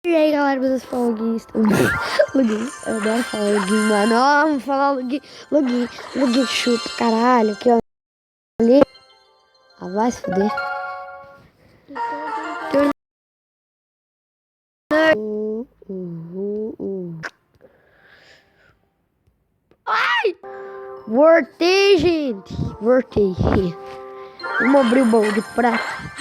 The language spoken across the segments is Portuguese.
E aí galera, vocês falam login, login, eu adoro falar login, mano, ó, vamos falar login, chupa, caralho, aqui ó, ali, vai se fuder. Ai, voltei, gente, voltei, vamos abrir o baú de prata.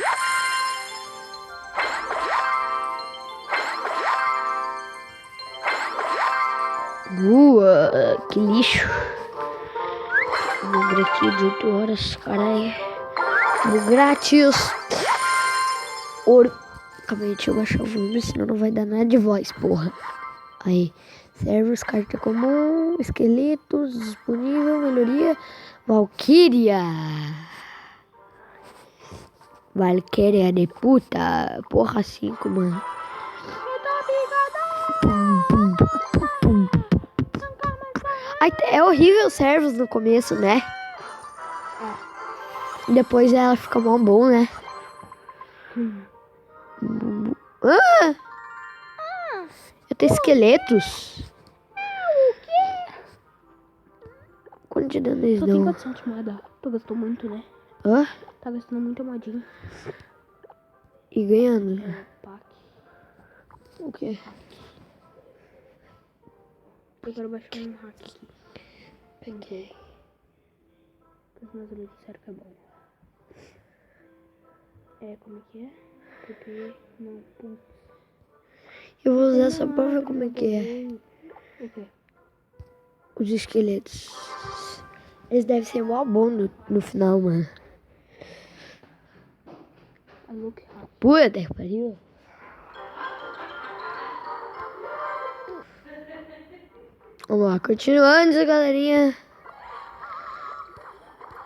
Que lixo. Vou abrir aqui de 8 horas, caralho. Grátis. Ouro. Calma aí, deixa eu baixar o volume, senão não vai dar nada de voz, porra. Aí. Servos, carta comum, esqueletos, disponível, melhoria. Valkyria. Valkyria de puta. Porra, 5, mano. É horrível os servos no começo, né? Depois ela fica mó bom, né? Eu tenho esqueletos. O quê? Quanto de dano eles Só tem dão? 400 moeda. Tu gastou muito, né? Hã? Tá gastando muita modinha. E ganhando? Pack. O quê? Eu quero baixar um hack aqui. Peguei. Os meus amigos disseram que é bom. Como é que é? Porque não. Eu vou usar só pra ver como é que é. O quê? Os esqueletos. Eles devem ser mó bom no final, mano. Puta que pariu. Vamos lá, continuando, galerinha.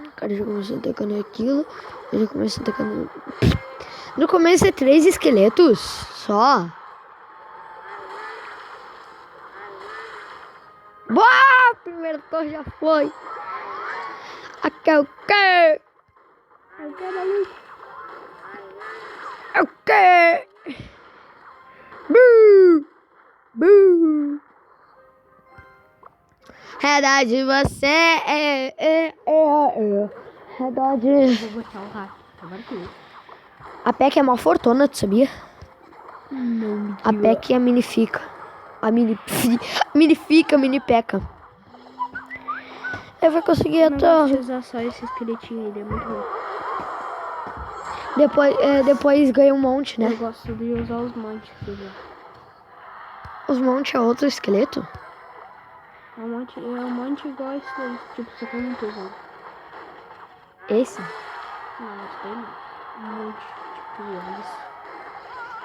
O cara já começou atacando aquilo. Eu já comecei atacando. No começo é 3 esqueletos só. Boa! Primeiro torre já foi. Aqui é o quê? É o que, maluco? É o quê? Buh! Redor de você redor de... Eu vou botar o hack. Agora que A Peck é mó fortuna, tu sabia? não. A Peck é a minifica. A minifica, mini peca. Eu vou conseguir a Não torre. vou usar só esse esqueletinho, ele é muito bom. Depois ganha um monte, né? Eu gosto de usar os montes. Os montes é outro esqueleto? É um monte igual esse daí. Tipo, só que eu não tô usando. Esse? Não, esse daí não. Um monte. Tipo, eles.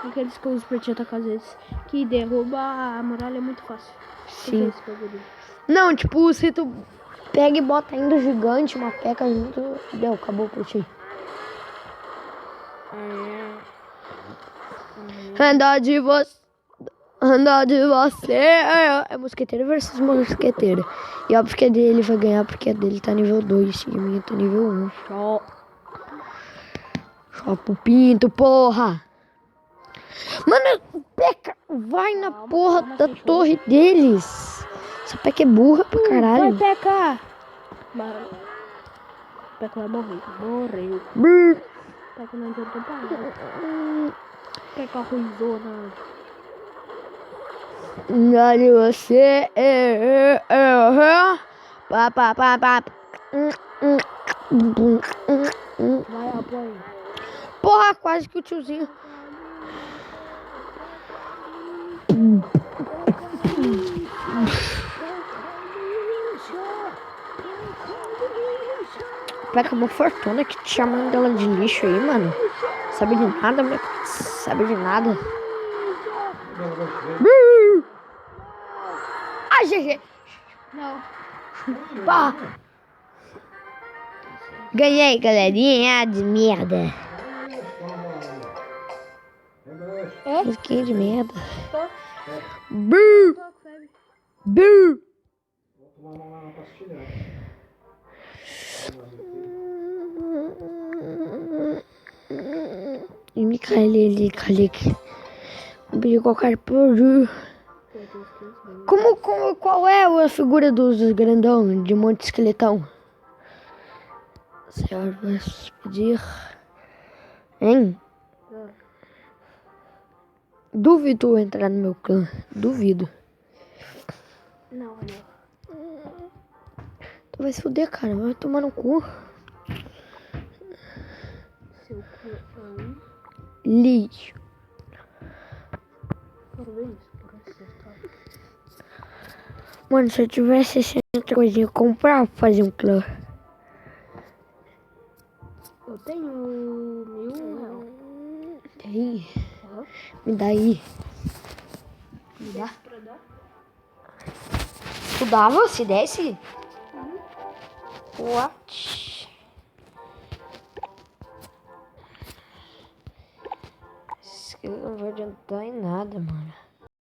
Aqueles que eu uso pra te atacar às vezes. Que derruba a muralha é muito fácil. Sim. Esse bagulho. Não, tipo, se tu pega e bota ainda o gigante, uma peca junto, deu, acabou pra ti. Andar de você é mosqueteiro versus mosqueteiro. E óbvio que a dele vai ganhar porque a dele tá nível 2 e a minha tá nível 1. Só pro pinto, porra. Mano, Peca, vai na porra da torre deles. Essa Peca é burra pra caralho. Vai, Peca! Peca vai morrer. Morreu. Peca não adiantou pra nada. Peca ruizona. Olha você. Pá. Vai, apoia. Porra, quase que o tiozinho. Pega uma fortuna que te chamando dela de lixo aí, mano. Sabe de nada, moleque. Sabe de nada. Ai, GG. Não. Pá. Ganhei, galerinha de merda. Musiquinha de merda. Buh. E me calei. Pedir qualquer pedir. Qual é a figura dos grandão de Monte Esqueletão? Senhor, vai pedir. Hein? Duvido entrar no meu clã. Duvido. Não, olha. Tu vai se fuder, cara. Vai tomar no cu. Seu clã. Lixo. Parabéns por acertar. Mano, se eu tivesse essa coisinha comprar, fazer um clã. Eu tenho R$1.000. Tem. Uhum. Me dá aí. Me dá pra dar? Tu dava se desse? What? Isso aqui não vai adiantar em nada, mano.